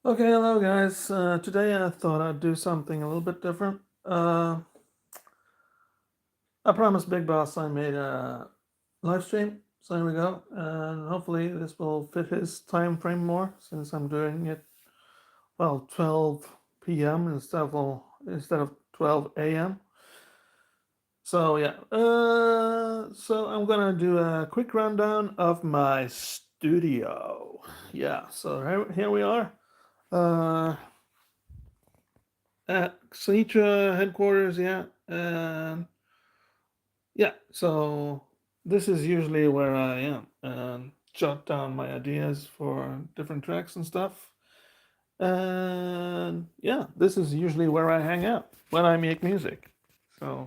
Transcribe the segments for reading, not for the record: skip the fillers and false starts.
Okay, hello guys. Today I thought I'd do something a little bit different. I promised Big Boss I made a live stream, so here we go. And hopefully this will fit his time frame more, since I'm doing it 12 p.m. instead of 12 a.m. So yeah. So I'm gonna do a quick rundown of my studio. Yeah. So here we are. Uh, At Sinitra headquarters, yeah. Yeah, so this is usually where I am and jot down my ideas for different tracks and stuff. And yeah, this is usually where I hang out when I make music. So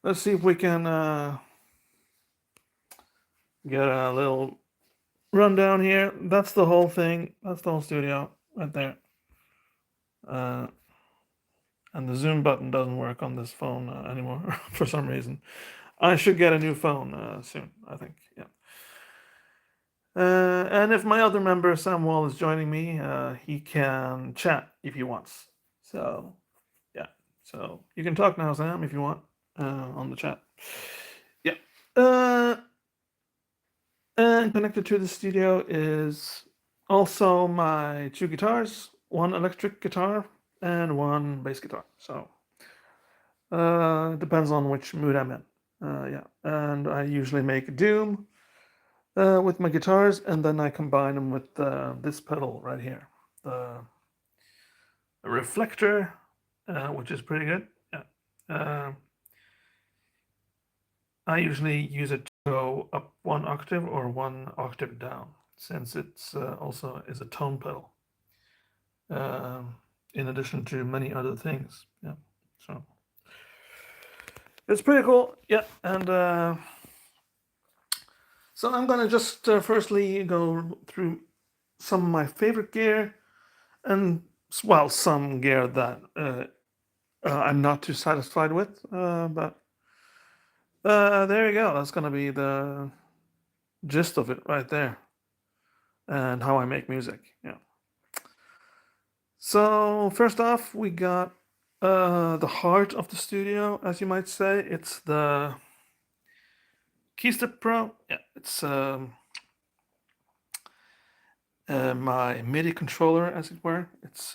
let's see if we can get a little rundown here. That's the whole thing. That's the whole studio right there. Uh, and the zoom button doesn't work on this phone anymore for some reason. I should get a new phone soon, I think. Yeah. And if my other member, Sam Wall, is joining me, he can chat if he wants. So, yeah. So you can talk now, Sam, if you want, on the chat. Yeah. Uh, and connected to the studio is also my two guitars, one electric guitar and one bass guitar. So, depends on which mood I'm in. Yeah. And I usually make Doom with my guitars, and then I combine them with this pedal right here, the reflector, which is pretty good. Yeah. I usually use it to go up one octave or one octave down, since it's also is a tone pedal. In addition to many other things. Yeah. So it's pretty cool. Yeah. And so I'm gonna just firstly go through some of my favorite gear and well, some gear that I'm not too satisfied with. But there you go. That's gonna be the gist of it right there, and how I make music. Yeah. So first off, we got the heart of the studio, as you might say. It's the Keystep Pro. Yeah, it's my MIDI controller, as it were. It's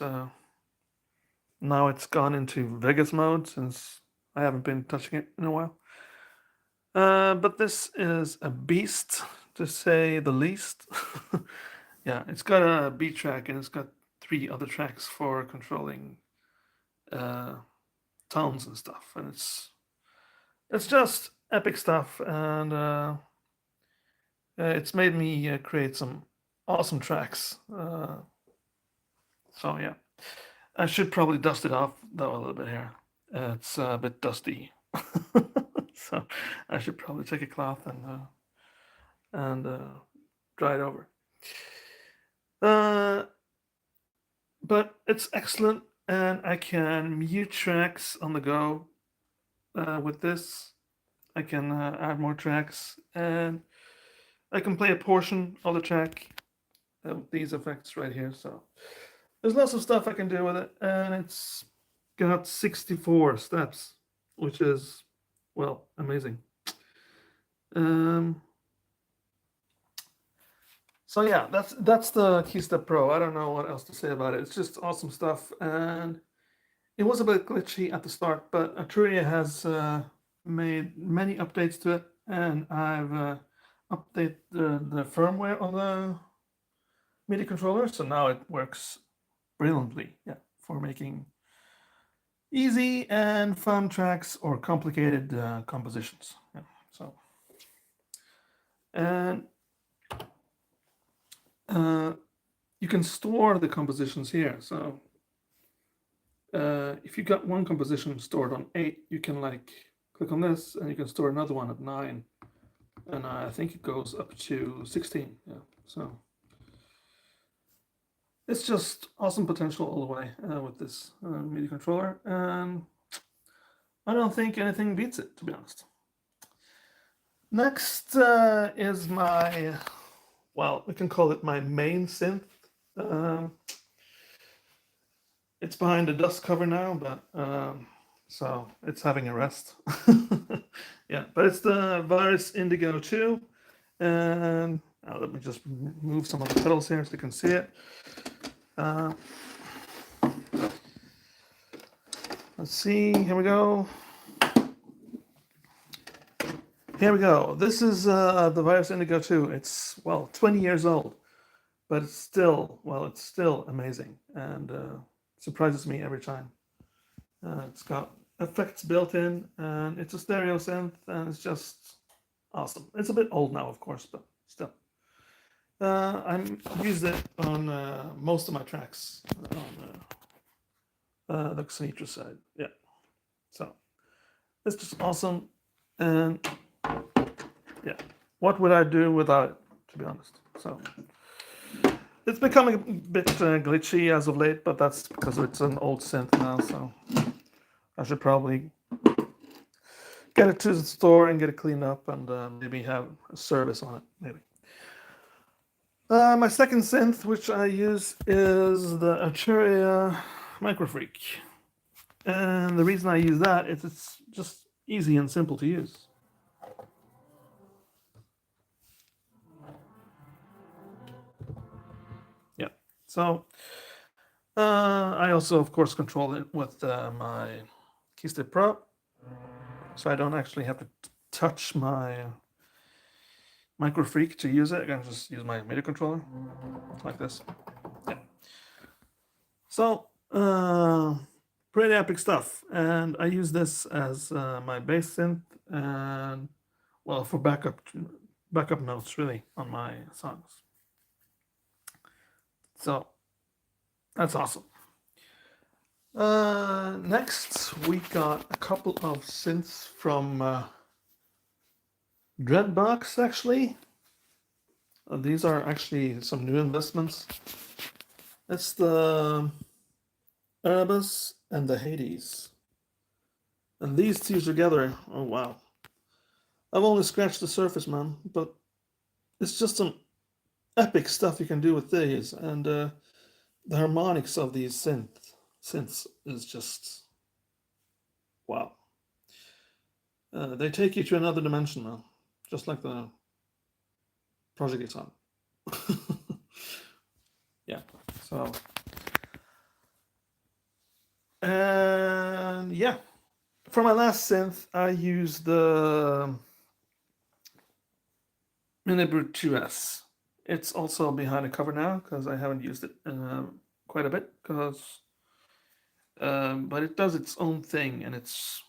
now it's gone into Vegas mode since I haven't been touching it in a while. But this is a beast, to say the least. Yeah, it's got a beat track and it's got three other tracks for controlling uh, tones and stuff, and it's just epic stuff, and it's made me create some awesome tracks. So yeah, I should probably dust it off though a little bit here. It's a bit dusty, so I should probably take a cloth and dry it over. Uh, but it's excellent, and I can mute tracks on the go with this. I can add more tracks, and I can play a portion of the track with these effects right here. So there's lots of stuff I can do with it, and it's got 64 steps, which is, well, amazing. Um, so yeah, that's the Keystep Pro. I don't know what else to say about it. It's just awesome stuff, and it was a bit glitchy at the start, but Arturia has made many updates to it, and I've updated the firmware on the MIDI controller, so now it works brilliantly. Yeah, for making easy and fun tracks or complicated compositions. Yeah, so and uh, you can store the compositions here. So if you got one composition stored on 8, you can like click on this and you can store another one at 9, and I think it goes up to 16. Yeah, so it's just awesome potential all the way with this MIDI controller, and I don't think anything beats it, to be honest. Next is my, well, we can call it my main synth. Um, it's behind a dust cover now, but so it's having a rest. Yeah, but it's the Virus Indigo 2, and let me just move some of the pedals here so you can see it. Uh, let's see. Here we go. Here we go. This is the Virus Indigo 2. It's, well, 20 years old, but it's still, well, it's still amazing and surprises me every time. It's got effects built in, and it's a stereo synth, and it's just awesome. It's a bit old now, of course, but still. I've used it on most of my tracks on the Xenitra side. Yeah. So it's just awesome. And yeah, what would I do without it, to be honest? So it's becoming a bit glitchy as of late, but that's because it's an old synth now. So I should probably get it to the store and get it cleaned up, and maybe have a service on it, maybe. My second synth, which I use, is the Arturia Microfreak. And the reason I use that is it's just easy and simple to use. Yeah. So I also, of course, control it with my Keystep Pro. So I don't actually have to touch my Microfreak to use it. I can just use my MIDI controller like this. Yeah. So pretty epic stuff, and I use this as my bass synth and, well, for backup notes really on my songs. So that's awesome. Next we got a couple of synths from Dreadbox, actually. These are actually some new investments. It's the Erebus and the Hades. And these two together, oh wow. I've only scratched the surface, man, but it's just some epic stuff you can do with these, and the harmonics of these synths is just wow. They take you to another dimension, man, just like the Project Guitar. Yeah, so and yeah, for my last synth, I used the Mini Brute 2S. It's also behind the cover now because I haven't used it quite a bit. But it does its own thing, and it's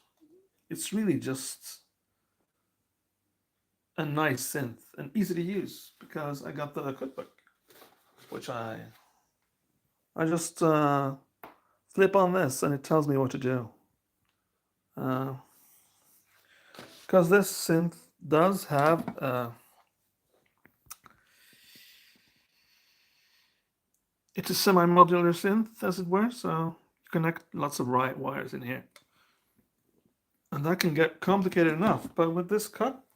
really just a nice synth and easy to use because I got the cookbook, which I just flip on this and it tells me what to do. Because this synth does have it's a semi-modular synth, as it were, so you connect lots of wires in here. And that can get complicated enough, but with this cookbook,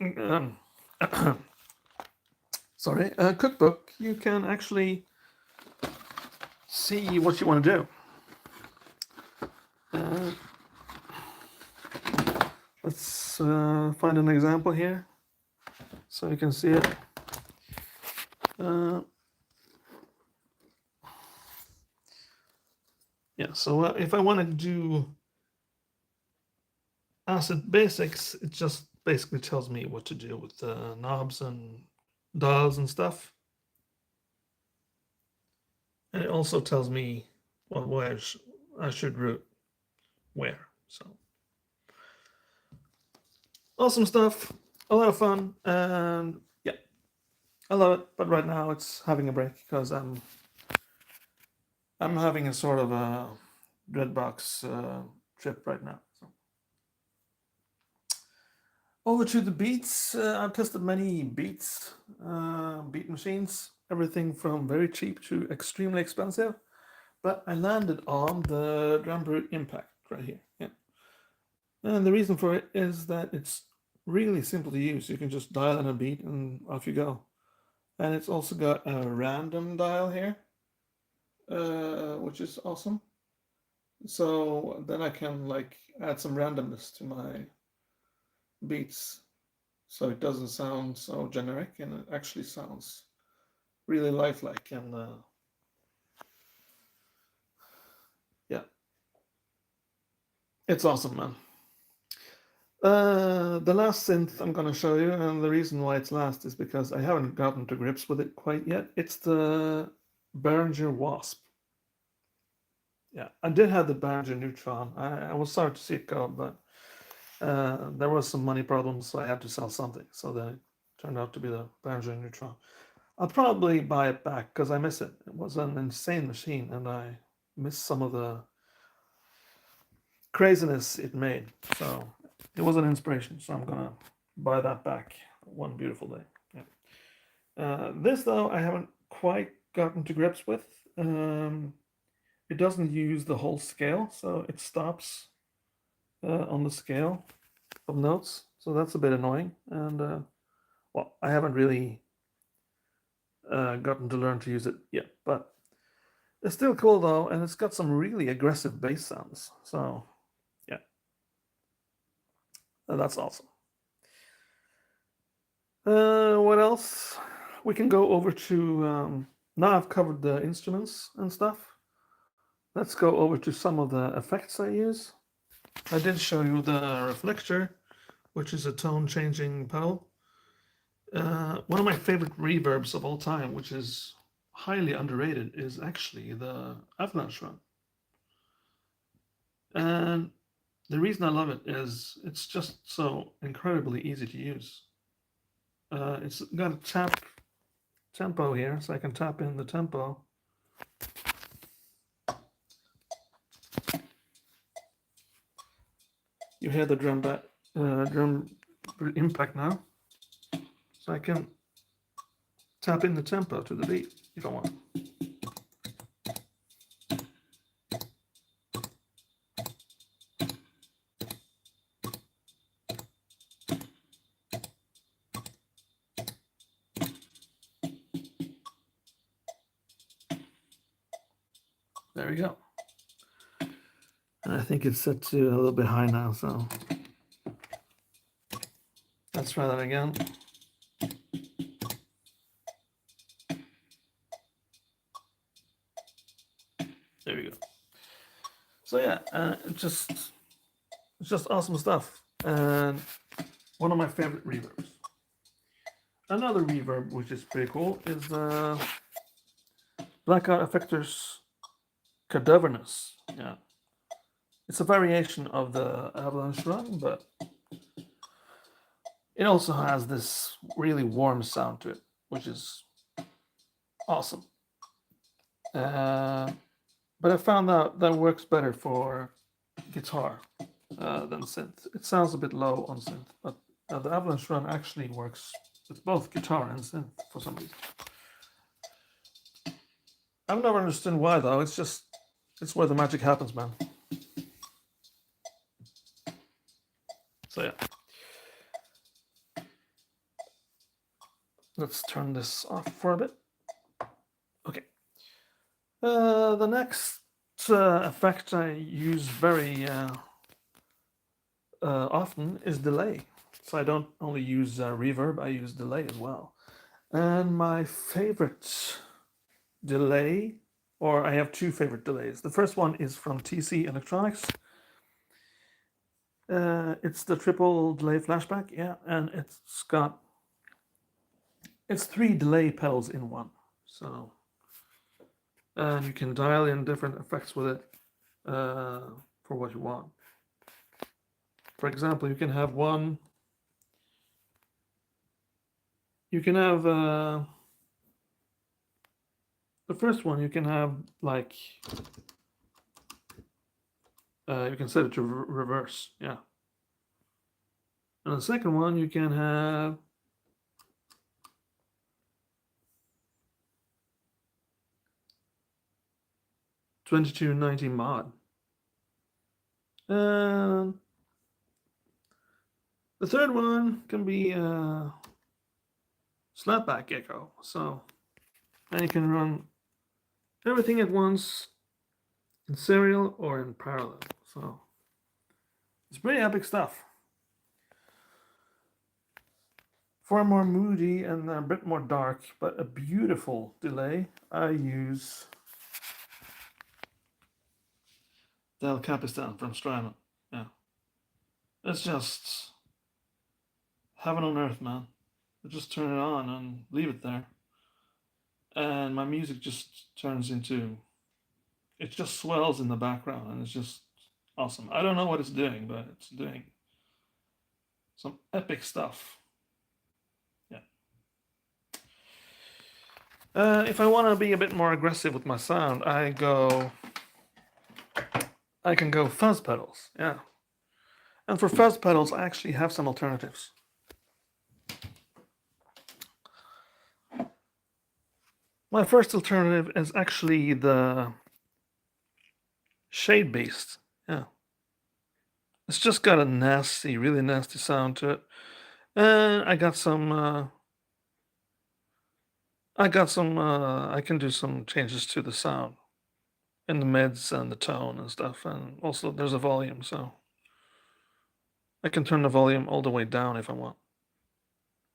you can actually see what you want to do. Let's find an example here so you can see it. Yeah, so if I want to do Acid Basics, it just basically tells me what to do with the knobs and dials and stuff. And it also tells me what wires I should route where. So awesome stuff, a lot of fun, and yeah, I love it. But right now it's having a break because I'm having a sort of a Dreadbox trip right now. So over to the Beats. I've tested many Beats beat machines, everything from very cheap to extremely expensive. But I landed on the Drum Brute Impact right here. Yeah. And the reason for it is that it's really simple to use. You can just dial in a beat and off you go. And it's also got a random dial here. which is awesome. So then I can like add some randomness to my beats, so it doesn't sound so generic and it actually sounds really lifelike. And yeah, it's awesome, man. The last synth I'm gonna show you, and the reason why it's last is because I haven't gotten to grips with it quite yet. It's the Behringer Wasp. Yeah, I did have the Behringer Neutron. I was sorry to see it go, but there was some money problems, so I had to sell something. So then it turned out to be the Behringer Neutron. I'll probably buy it back because I miss it. It was an insane machine, and I miss some of the craziness it made. So it was an inspiration. So I'm gonna buy that back one beautiful day. Yeah. This though, I haven't quite gotten to grips with. It doesn't use the whole scale, so it stops on the scale of notes. So that's a bit annoying. And well, I haven't really gotten to learn to use it yet, but it's still cool though, and it's got some really aggressive bass sounds. So yeah, that's awesome. What else? We can go over to now I've covered the instruments and stuff. Let's go over to some of the effects I use. I did show you the Reflector, which is a tone changing pedal. One of my favorite reverbs of all time, which is highly underrated, is actually the Avalanche Run. And the reason I love it is it's just so incredibly easy to use. It's got a tempo here, so I can tap in the tempo. You hear the drum impact now. So I can tap in the tempo to the beat if I want. There we go. And I think it's set to a little bit high now, so let's try that again. There we go. So yeah, it's just awesome stuff, and one of my favorite reverbs. Another reverb which is pretty cool is the Blackout Effectors Cadavernous. Yeah, it's a variation of the Avalanche Run, but it also has this really warm sound to it, which is awesome. But I found out that works better for guitar than synth. It sounds a bit low on synth, but the Avalanche Run actually works with both guitar and synth for some reason. I've never understood why though. It's where the magic happens, man. So yeah. Let's turn this off for a bit. Okay. The next effect I use very often is delay. So I don't only use reverb, I use delay as well. And my favorite delay, or I have two favorite delays. The first one is from TC Electronics. It's the triple delay flashback, yeah, and it's 3 delay pedals in one. So, and you can dial in different effects with it for what you want. For example, you can have one. You can have the first one. You can have like you can set it to reverse, yeah. And the second one you can have 2290 mod. And the third one can be slapback echo. So then you can run everything at once in serial or in parallel. So it's pretty epic stuff. For a more moody and a bit more dark, but a beautiful delay, I use the El Capistan from Strymon. Yeah. It's just heaven on earth, man. I just turn it on and leave it there. And my music just turns into, it just swells in the background and it's just awesome. I don't know what it's doing, but it's doing some epic stuff. Yeah. If I want to be a bit more aggressive with my sound, I can go fuzz pedals. Yeah. And for fuzz pedals, I actually have some alternatives. My first alternative is actually the Shade Beast. Yeah. It's just got a nasty, really nasty sound to it. And I can do some changes to the sound in the mids and the tone and stuff. And also there's a volume, so I can turn the volume all the way down if I want.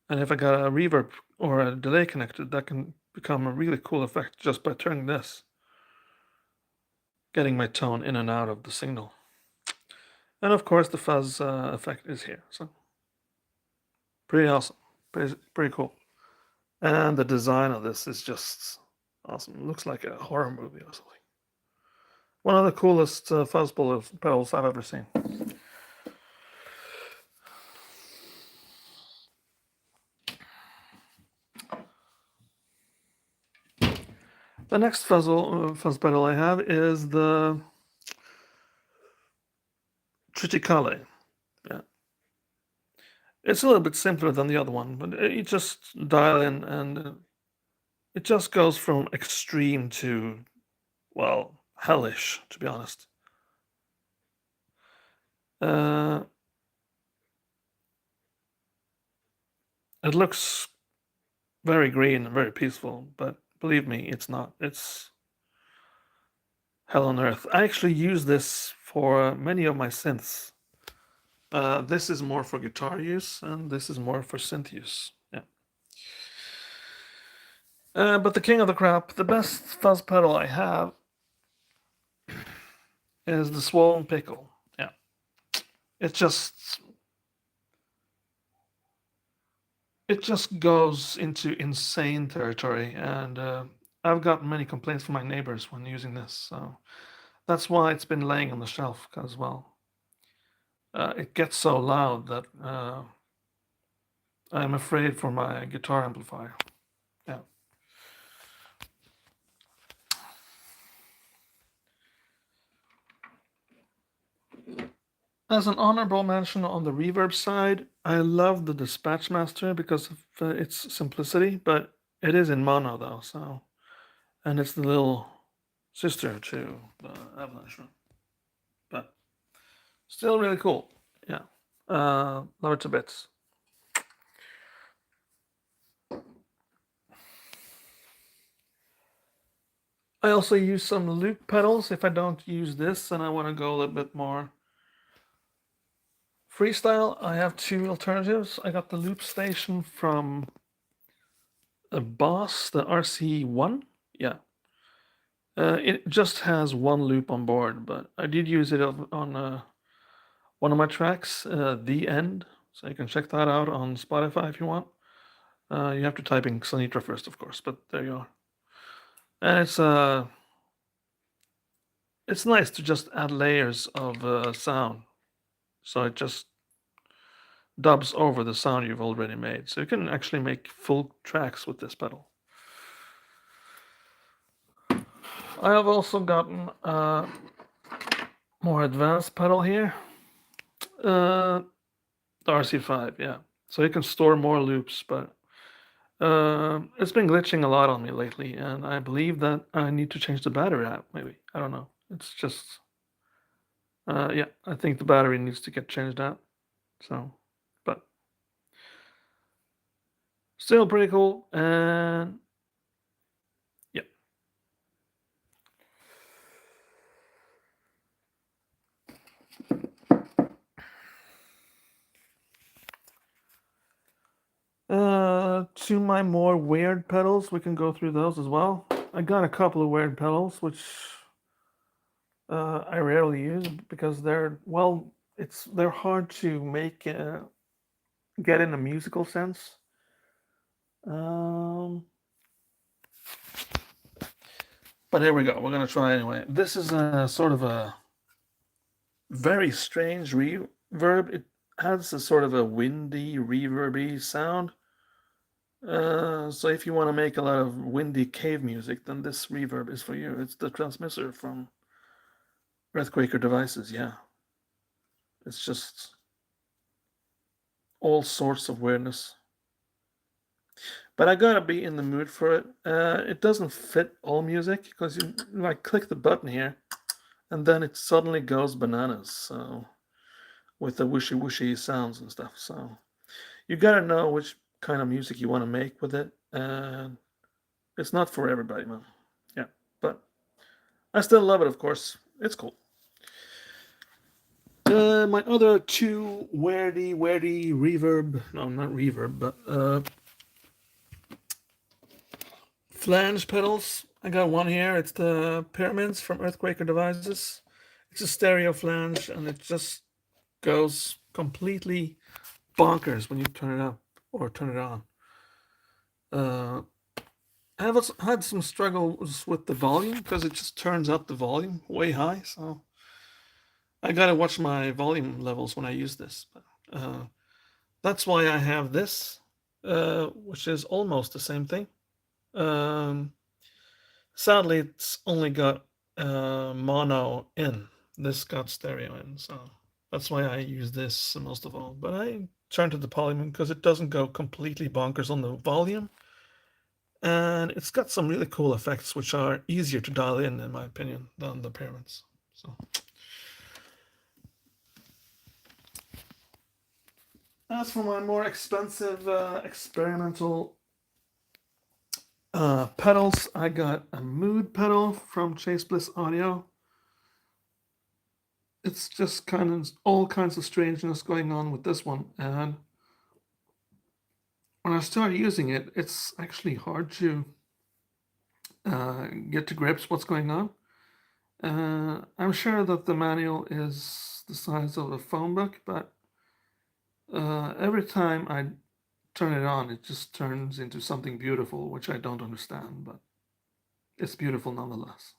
And if I got a reverb or a delay connected, that can become a really cool effect just by turning this, getting my tone in and out of the signal. And of course, the fuzz effect is here, so pretty awesome, pretty cool. And the design of this is just awesome. It looks like a horror movie or something. One of the coolest fuzz pedals I've ever seen. The next fuzz pedal I have is the Triticale. Yeah. It's a little bit simpler than the other one, but you just dial in and it just goes from extreme to, well, hellish, to be honest. It looks very green and very peaceful, but believe me, it's not. It's hell on earth. I actually use this for many of my synths. This is more for guitar use, and this is more for synth use. Yeah. But the king of the crop, the best fuzz pedal I have is the Swollen Pickle. Yeah. It just goes into insane territory, and I've gotten many complaints from my neighbors when using this, so that's why it's been laying on the shelf as well. It gets so loud that I'm afraid for my guitar amplifier. Yeah. As an honorable mention on the reverb side, I love the Dispatch Master because of its simplicity, but it is in mono though, so, and it's the little sister to the Avalanche one, but still really cool. Yeah, love it to bits. I also use some loop pedals if I don't use this and I want to go a little bit more freestyle. I have two alternatives. I got the loop station from a Boss, the RC1. Yeah. It just has one loop on board, but I did use it on one of my tracks, The End. So you can check that out on Spotify if you want. You have to type in Xenitra first, of course, but there you are. And it's nice to just add layers of sound. So it just dubs over the sound you've already made. So you can actually make full tracks with this pedal. I have also gotten a more advanced pedal here. The RC5, yeah. So you can store more loops, but it's been glitching a lot on me lately, and I believe that I need to change the battery out, maybe. I don't know. It's just, yeah, I think the battery needs to get changed out. So, but still pretty cool, and yeah. To my more weird pedals, we can go through those as well. I got a couple of weird pedals, which I rarely use because they're hard to make get in a musical sense. Um, but here we go. We're gonna try anyway. This is a sort of a very strange reverb. It has a sort of a windy, reverby sound. So if you want to make a lot of windy cave music, then this reverb is for you. It's the transmitter from Earthquaker Devices. Yeah, it's just all sorts of weirdness. But I gotta be in the mood for it. It doesn't fit all music because you like click the button here, and then it suddenly goes bananas. So with the whooshy whooshy sounds and stuff. So you gotta know which kind of music you want to make with it, and it's not for everybody, man. Yeah, but I still love it, of course. It's cool. My other two weirdy reverb, no, not reverb, but flange pedals. I got one here. It's the Pyramids from Earthquaker Devices. It's a stereo flange, and it just goes completely bonkers when you turn it up or turn it on. I have had some struggles with the volume because it just turns up the volume way high. So I gotta watch my volume levels when I use this. But, that's why I have this, which is almost the same thing. Um, Sadly, it's only got mono in. This got stereo in, so that's why I use this most of all. But I turn to the Polyman because it doesn't go completely bonkers on the volume, and it's got some really cool effects which are easier to dial in my opinion, than the Pyramids. So as for my more expensive experimental pedals, I got a Mood pedal from Chase Bliss Audio. It's just kind of all kinds of strangeness going on with this one, and when I started using it, it's actually hard to get to grips what's going on. I'm sure that the manual is the size of a phone book, but every time I turn it on, it just turns into something beautiful, which I don't understand, but it's beautiful nonetheless.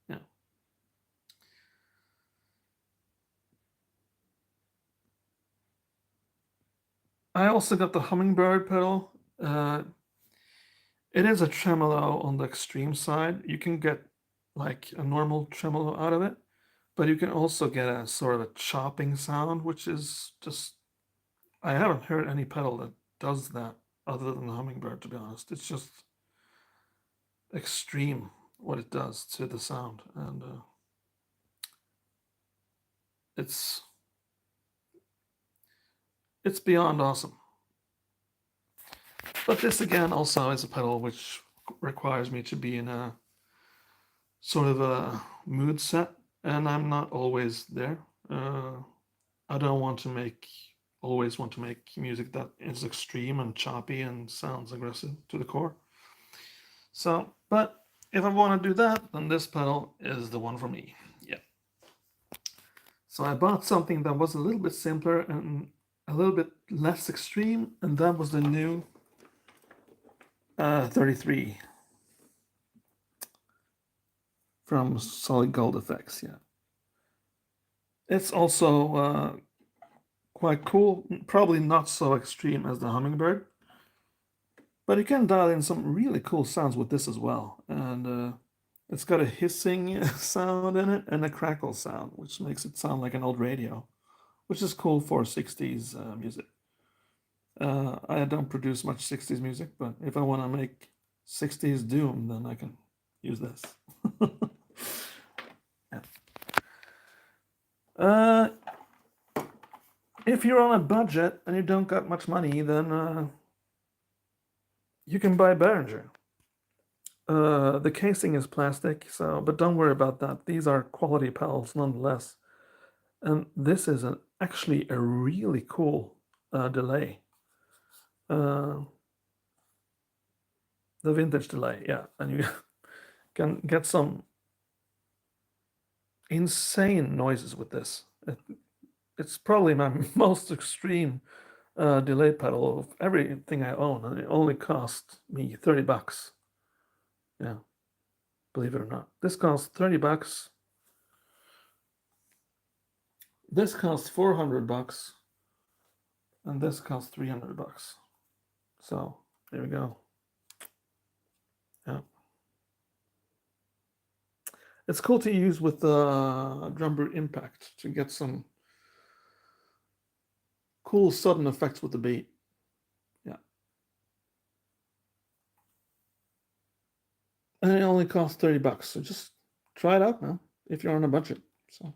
Yeah. I also got the Hummingbird pedal. It is a tremolo on the extreme side. You can get like a normal tremolo out of it, but you can also get a sort of a chopping sound, which is just, I haven't heard any pedal that does that other than the Hummingbird, to be honest. It's just extreme what it does to the sound, and it's it's beyond awesome. But this again also is a pedal which requires me to be in a sort of a mood set, and I'm not always there. I don't want to make always want to make music that is extreme and choppy and sounds aggressive to the core. So, but if I want to do that, then this pedal is the one for me. Yeah. So I bought something that was a little bit simpler and a little bit less extreme, and that was the new 33 from Solid Gold Effects. Yeah. It's also quite cool. Probably not so extreme as the Hummingbird, but you can dial in some really cool sounds with this as well. And it's got a hissing sound in it and a crackle sound, which makes it sound like an old radio, which is cool for 60s music. I don't produce much 60s music, but if I want to make 60s doom, then I can use this. Yeah. If you're on a budget and you don't got much money, then you can buy Behringer. The casing is plastic, so but don't worry about that. These are quality pedals nonetheless. And this is actually a really cool delay. Uh, the vintage delay, yeah, and you can get some insane noises with this. It's probably my most extreme delay pedal of everything I own, and it only cost me $30. Yeah, believe it or not, this costs $30. This costs $400, and this costs $300. So there we go. Yeah, it's cool to use with the drum boot impact to get some cool sudden effects with the beat. Yeah, and it only costs $30. So just try it out, man, if you're on a budget. So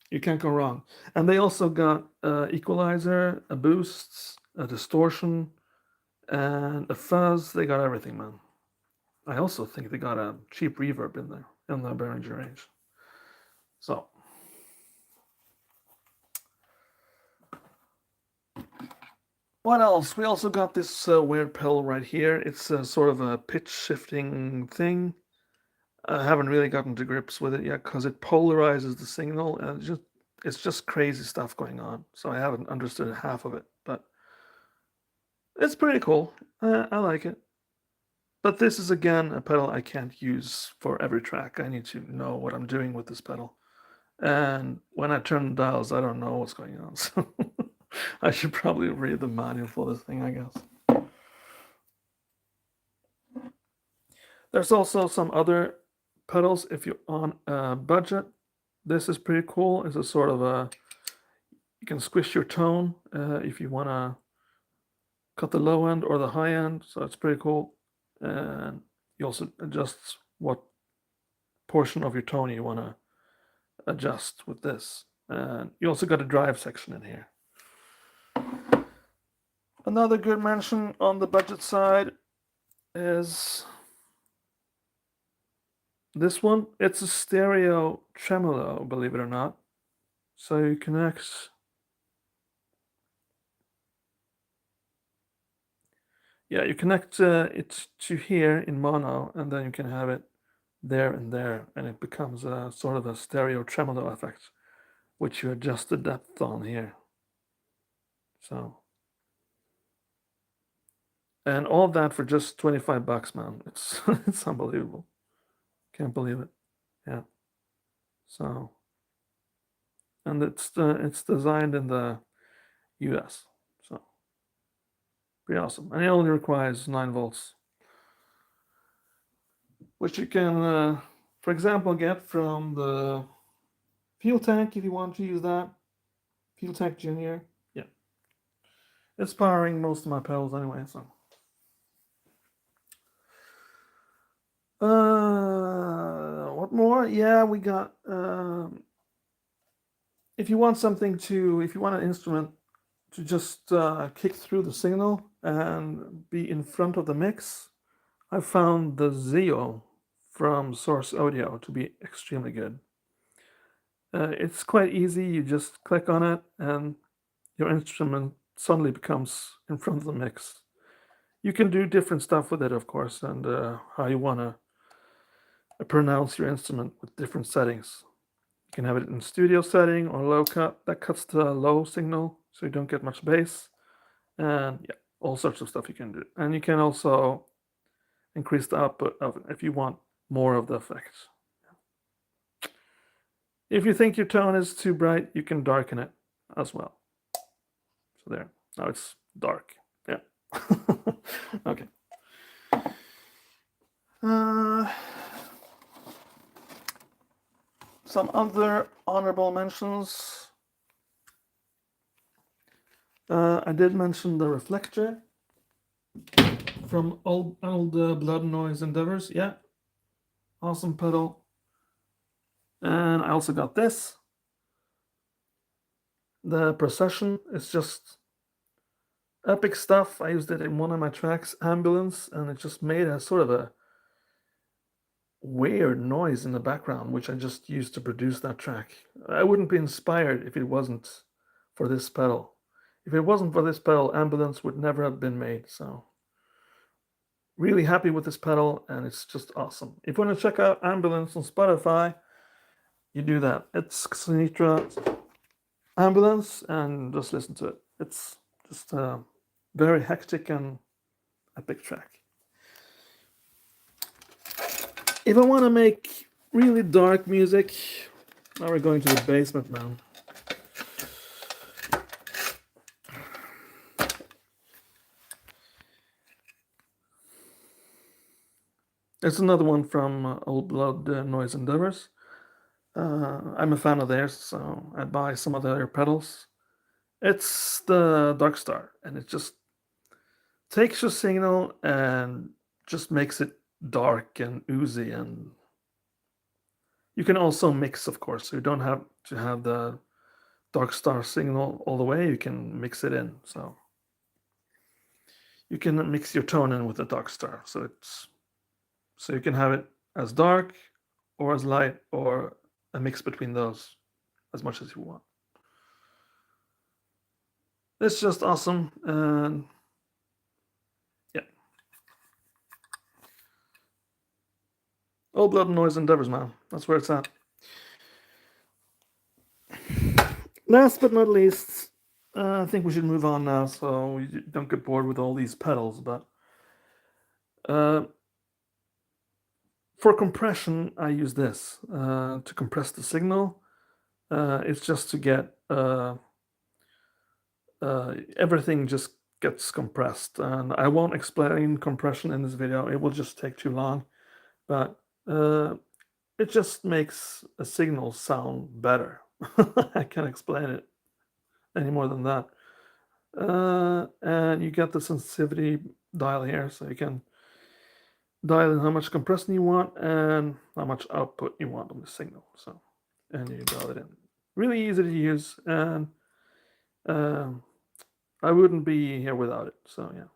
you can't go wrong. And they also got equalizer, a boost, a distortion, and a fuzz. They got everything, man. I also think they got a cheap reverb in there in the Behringer range. So what else? We also got this weird pedal right here. It's sort of a pitch shifting thing. I haven't really gotten to grips with it yet because it polarizes the signal, and it's just crazy stuff going on. So I haven't understood half of it, but it's pretty cool. I like it. But this is again a pedal I can't use for every track. I need to know what I'm doing with this pedal. And when I turn the dials, I don't know what's going on. So I should probably read the manual for this thing, I guess. There's also some other pedals if you're on a budget. This is pretty cool. It's a sort of a, you can squish your tone if you want to cut the low end or the high end. So it's pretty cool. And you also adjust what portion of your tone you want to adjust with this. And you also got a drive section in here. Another good mention on the budget side is this one. It's a stereo tremolo, believe it or not. So you connect you connect it to here in mono, and then you can have it there and there, and it becomes a sort of a stereo tremolo effect, which you adjust the depth on here. So, and all that for just $25, man. It's it's unbelievable. Can't believe it. Yeah. So, and it's designed in the U.S. So pretty awesome, and it only requires 9 volts, which you can, for example, get from the fuel tank if you want to use that. Fuel tank Junior. Yeah, it's powering most of my pedals anyway. So, what more? Yeah, we got. If you want an instrument to just kick through the signal and be in front of the mix, I found the Zeo from Source Audio to be extremely good. It's quite easy. You just click on it, and your instrument suddenly becomes in front of the mix. You can do different stuff with it, of course, and how you want to pronounce your instrument with different settings. You can have it in studio setting or low cut. That cuts the low signal, so you don't get much bass. And yeah, all sorts of stuff you can do. And you can also increase the output of it if you want more of the effects. If you think your tone is too bright, you can darken it as well. So there, now it's dark. Yeah. Okay. Some other honorable mentions. I did mention the reflector from old Blood Noise Endeavors. Yeah, awesome pedal. And I also got this. The Procession is just epic stuff. I used it in one of my tracks, Ambulance, and it just made a sort of a weird noise in the background, which I just used to produce that track. I wouldn't be inspired if it wasn't for this pedal. If it wasn't for this pedal, Ambulance would never have been made. So really happy with this pedal, and it's just awesome. If you want to check out Ambulance on Spotify, you do that. It's Sinitra Ambulance, and just listen to it. It's just a very hectic and epic track. If I want to make really dark music, now we're going to the basement now. There's another one from Old Blood Noise Endeavors. I'm a fan of theirs, so I buy some of their pedals. It's the Dark Star, and it just takes your signal and just makes it dark and oozy. And you can also mix, of course, so you don't have to have the Dark Star signal all the way. You can mix it in, so you can mix your tone in with the Dark Star. So you can have it as dark or as light or a mix between those as much as you want. It's just awesome, and yeah. Old Blood Noise Endeavors, man. That's where it's at. Last but not least, I think we should move on now so we don't get bored with all these pedals, but for compression, I use this to compress the signal. It's just to get everything just gets compressed, and I won't explain compression in this video. It will just take too long, but it just makes a signal sound better. I can't explain it any more than that. And you get the sensitivity dial here, so you can dial in how much compression you want and how much output you want on the signal. So, and you dial it in. Really easy to use, and I wouldn't be here without it. So yeah.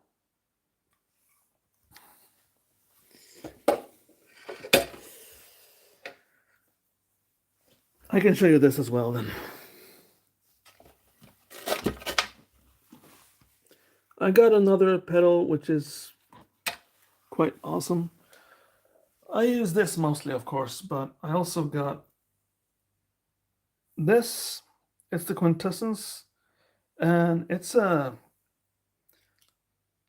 I can show you this as well then. I got another pedal which is quite awesome. I use this mostly, of course, but I also got this. It's the Quintessence, and it's a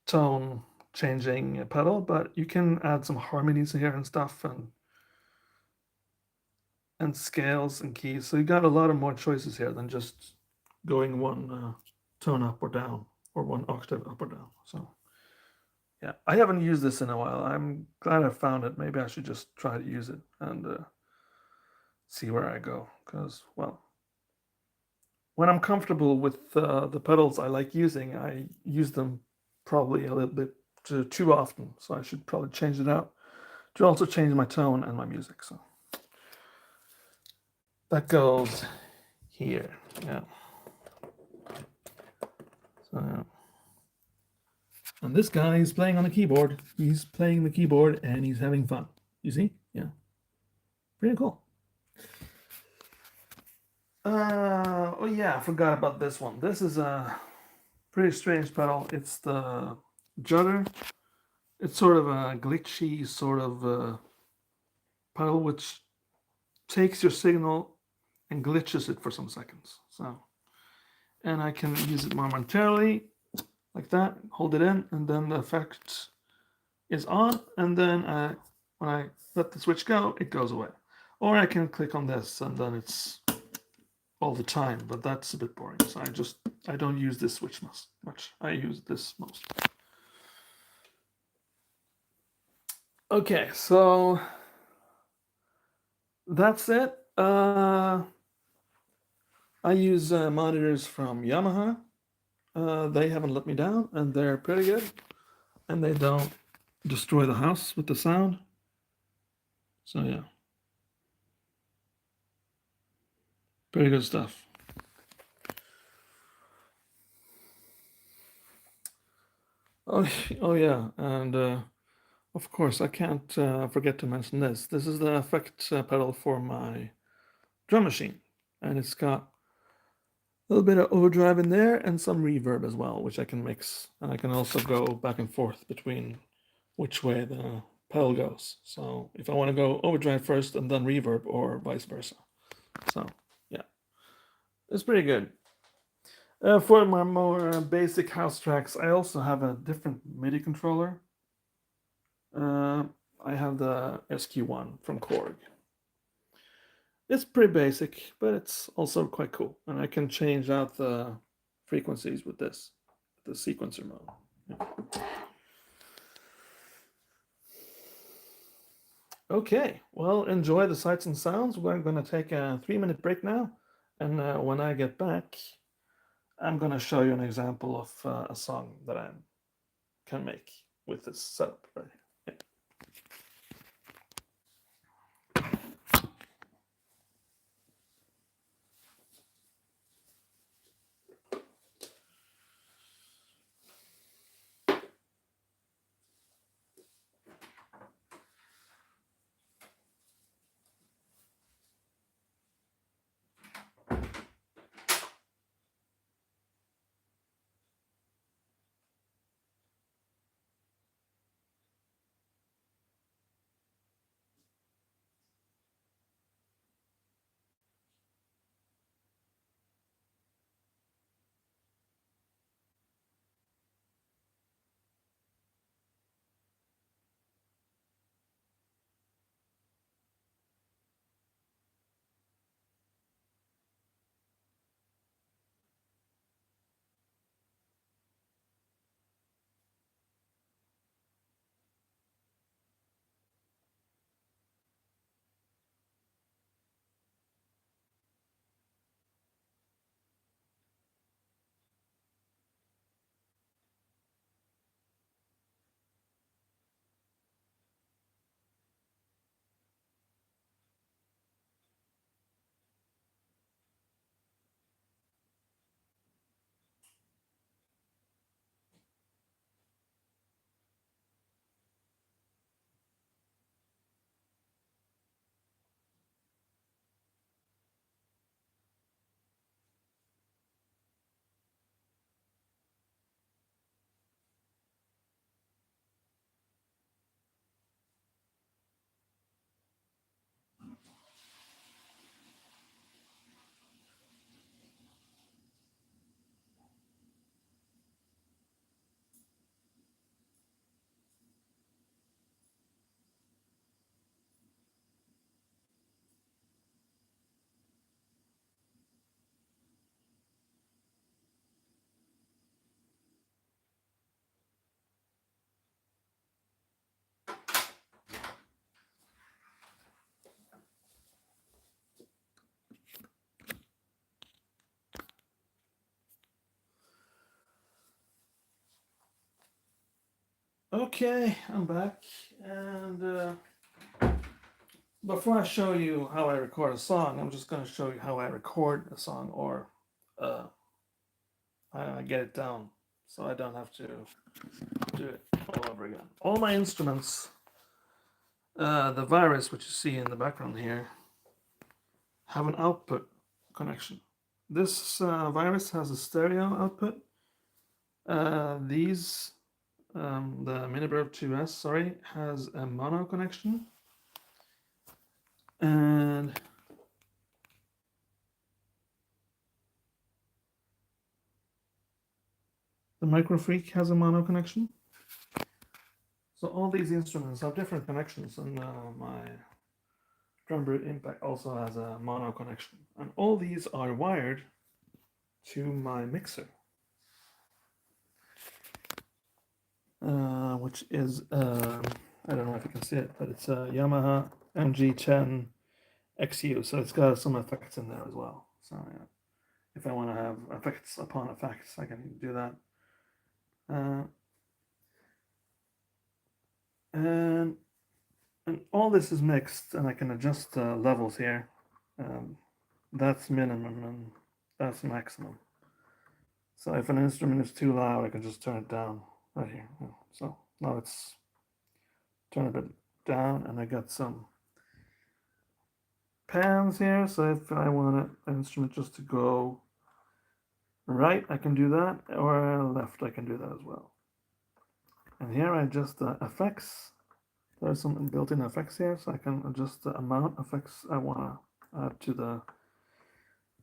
tone changing pedal, but you can add some harmonies here and stuff, and scales and keys. So you got a lot of more choices here than just going one tone up or down or one octave up or down. So yeah, I haven't used this in a while. I'm glad I found it. Maybe I should just try to use it and see where I go. Because, well, when I'm comfortable with the pedals I like using, I use them probably a little bit too often. So I should probably change it out to also change my tone and my music. So that goes here. Yeah. So, yeah. And this guy is playing on the keyboard. He's playing the keyboard and he's having fun. You see? Yeah. Pretty cool. Oh yeah, I forgot about this one. This is a pretty strange pedal. It's the Judder. It's sort of a glitchy sort of pedal which takes your signal and glitches it for some seconds. So, and I can use it momentarily like that, hold it in, and then the effect is on, and then when I let the switch go, it goes away. Or I can click on this, and then it's all the time, but that's a bit boring. So I don't use this switch much. I use this most. Okay, so that's it. I use monitors from Yamaha. They haven't let me down, and they're pretty good, and they don't destroy the house with the sound. So yeah, pretty good stuff. Oh yeah, and of course I can't forget to mention this. This is the effect pedal for my drum machine, and it's got little bit of overdrive in there and some reverb as well, which I can mix. And I can also go back and forth between which way the pedal goes. So if I want to go overdrive first and then reverb, or vice versa. So yeah, it's pretty good. For my more basic house tracks, I also have a different MIDI controller. I have the SQ1 from Korg. It's pretty basic, but it's also quite cool. And I can change out the frequencies with this, the sequencer mode. Yeah. Okay, well, enjoy the sights and sounds. We're going to take a 3-minute break now. And when I get back, I'm going to show you an example of a song that I can make with this setup right here. Okay, I'm back. And before I show you how I record a song, I'm just going to show you how I record a song, or uh, I get it down so I don't have to do it all over again. All my instruments, the Virus, which you see in the background here, have an output connection. This Virus has a stereo output. The Miniburb 2S, sorry, has a mono connection. And the Microfreak has a mono connection. So all these instruments have different connections, and my Drum Brute Impact also has a mono connection. And all these are wired to my mixer, which is, I don't know if you can see it, but it's a Yamaha MG10 XU, so it's got some effects in there as well. So yeah, if I want to have effects upon effects, I can do that. And all this is mixed, and I can adjust levels here. That's minimum and that's maximum. So if an instrument is too loud, I can just turn it down right here. So now it's turn a bit down, and I got some pans here. So if I want an instrument just to go right, I can do that, or left, I can do that as well. And here I adjust the effects. There's some built-in effects here, so I can adjust the amount of effects I want to add to the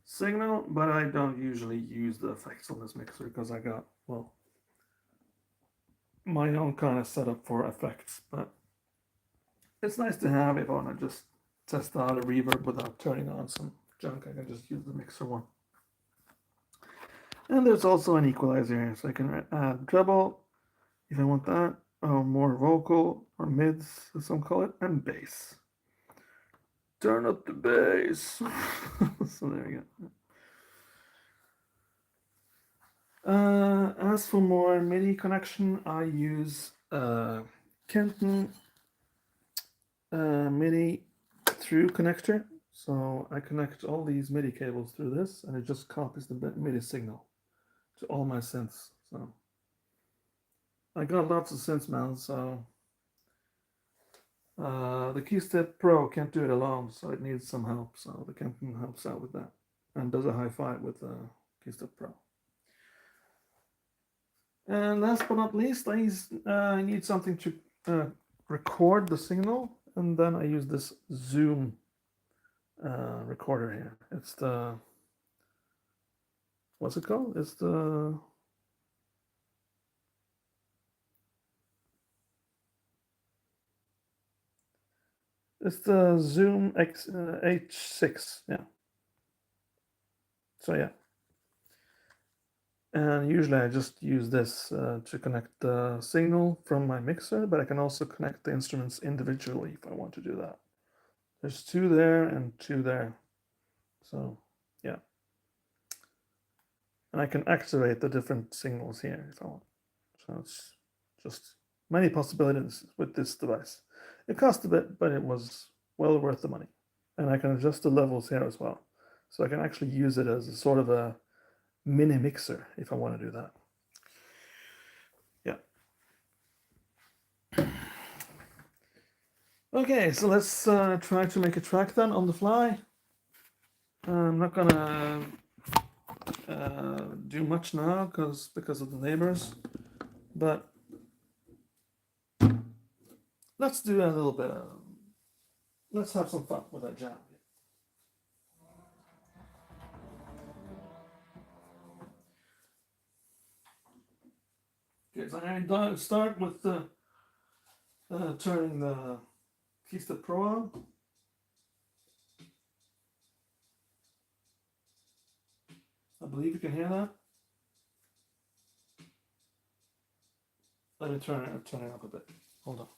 signal, but I don't usually use the effects on this mixer because I got, well, my own kind of setup for effects, but it's nice to have if I want to just test out a reverb without turning on some junk. I can just use the mixer one. And there's also an equalizer here, so I can add treble if I want that, or more vocal, or mids, as some call it, and bass. Turn up the bass. So there we go. As for more MIDI connection, I use Kenton MIDI through connector. So I connect all these MIDI cables through this, and it just copies the MIDI signal to all my synths. So I got lots of synths, man. So the Keystep Pro can't do it alone, so it needs some help. So the Kenton helps out with that and does a hi-fi with the Keystep Pro. And last but not least, I need something to record the signal, and then I use this Zoom recorder here. It's the, what's it called? It's the Zoom H6, yeah. So yeah. And usually I just use this to connect the signal from my mixer, but I can also connect the instruments individually if I want to do that. There's two there and two there. So yeah. And I can activate the different signals here if I want. So it's just many possibilities with this device. It cost a bit, but it was well worth the money. And I can adjust the levels here as well. So I can actually use it as a sort of a mini mixer if I want to do that. Yeah. Okay, so let's try to make a track then on the fly. I'm not gonna do much now because of the neighbors, but let's do a little bit. Let's have some fun with that jam. Okay, so I start with turning the Keystep Pro on. I believe you can hear that. Let me turn it up a bit. Hold on.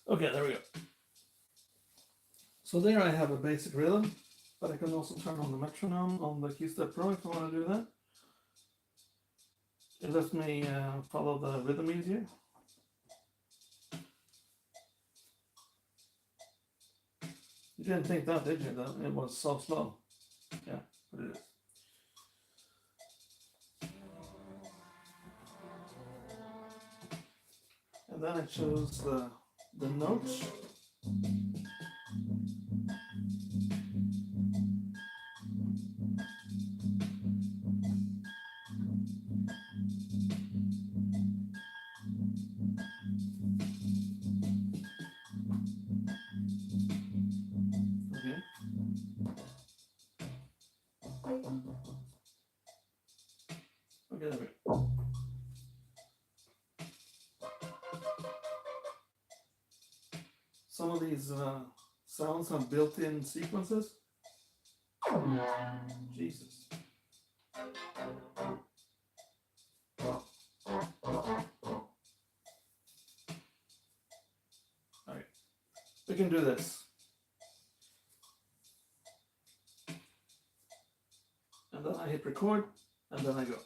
Okay, there we go. So there I have a basic rhythm, but I can also turn on the metronome on the Keystep Pro if I want to do that. It lets me follow the rhythm easier. You didn't think that, did you? That it was so slow. Yeah, but it is. And then I chose the notes. Okay, there we go. Some of these sounds have built-in sequences. Jesus. Alright, we can do this. And then I hit record, and then I go.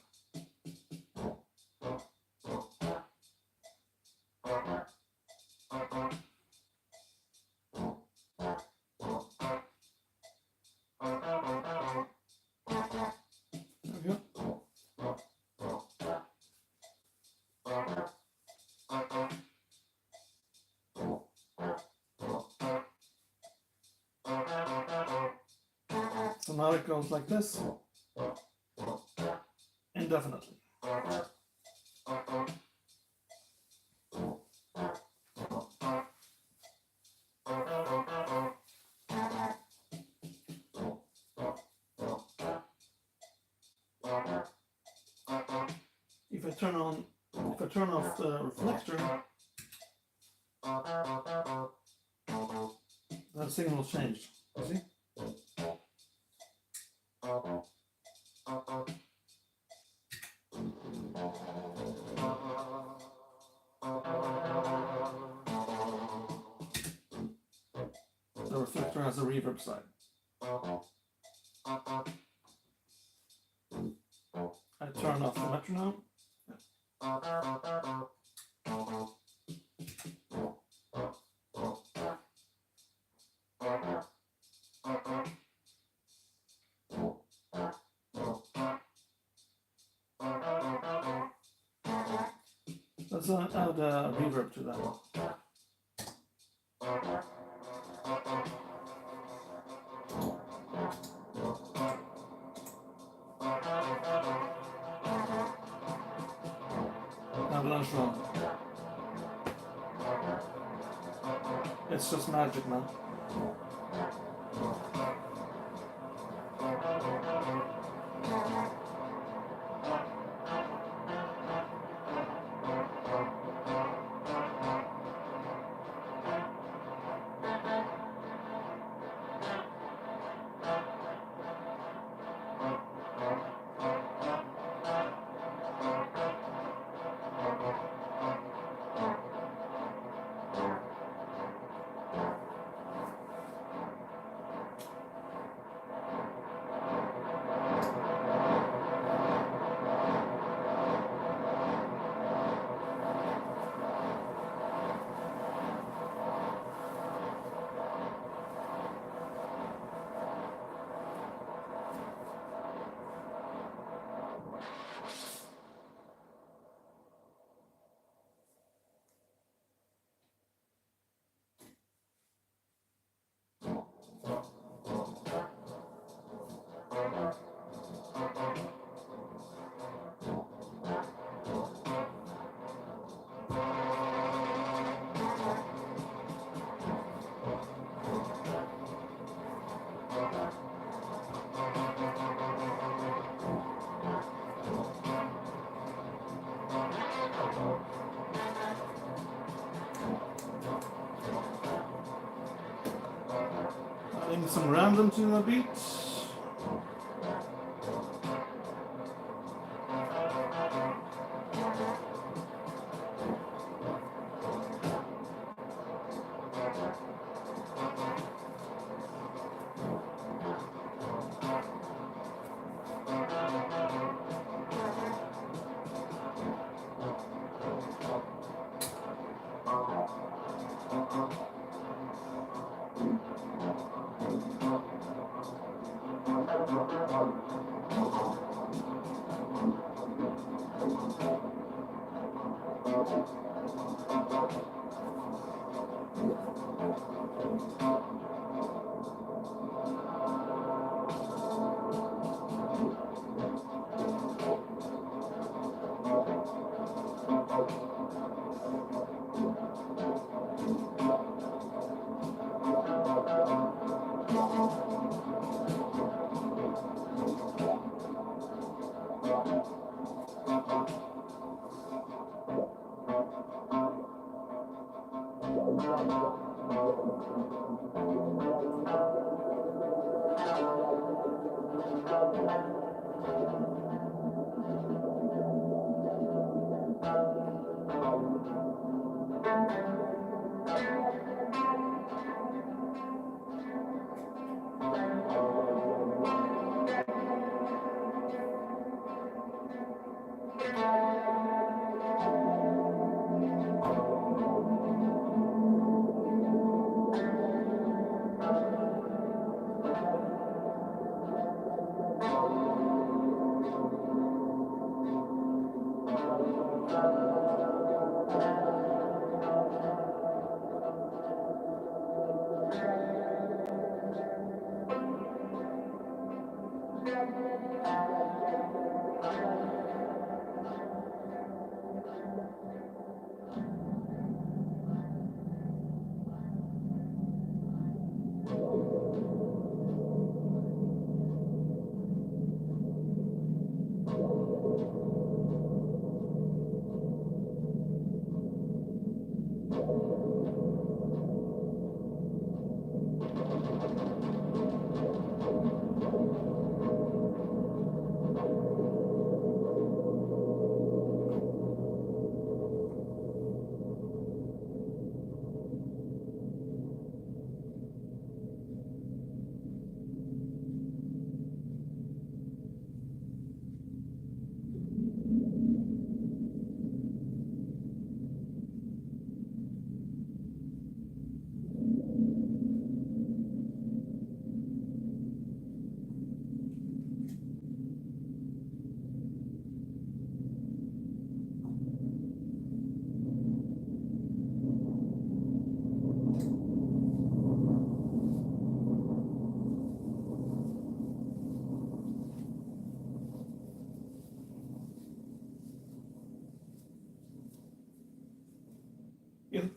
So now it goes like this indefinitely. If I turn off the reflector, that signal will change. You see? The reflector has a reverb side. I turn off the metronome. Let's add a reverb to that. Avalanche run. It's just magic, man. Adding some random to the beats.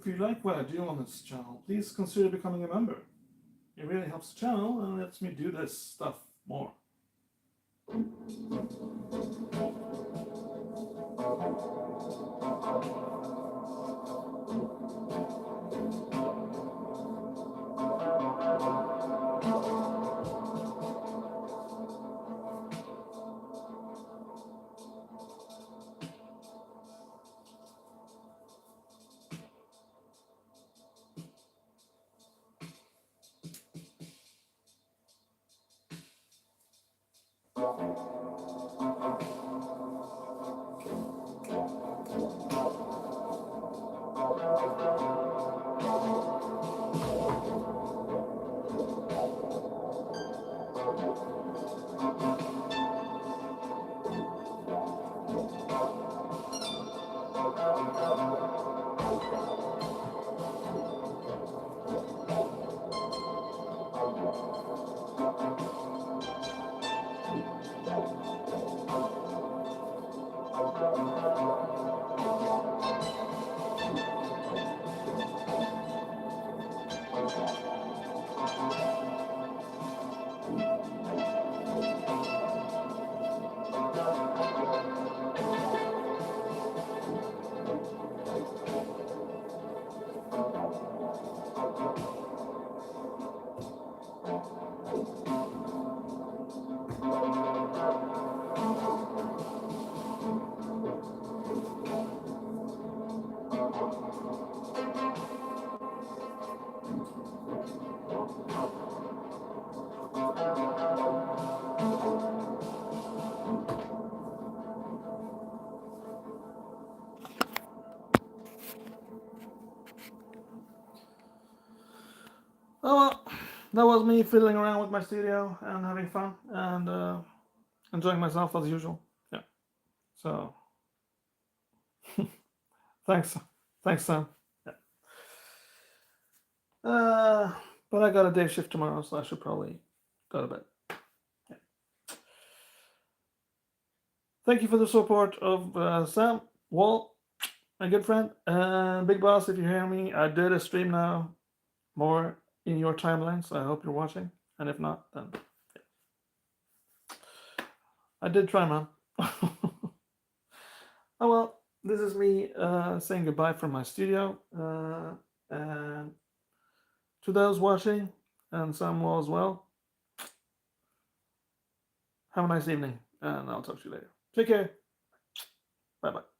if you like what I do on this channel, please consider becoming a member. It really helps the channel and lets me do this stuff more. Oh well, that was me fiddling around with my studio and having fun and enjoying myself as usual. Yeah. So thanks, Sam. Yeah. But I got a day shift tomorrow, so I should probably go to bed. Yeah. Thank you for the support of Sam, Walt, my good friend, and Big Boss. If you hear me, I did a stream now, more in your timeline, so I hope you're watching. And if not, then yeah. I did try, man. Oh well, this is me saying goodbye from my studio. And to those watching, and some will as well, have a nice evening, and I'll talk to you later. Take care. Bye bye.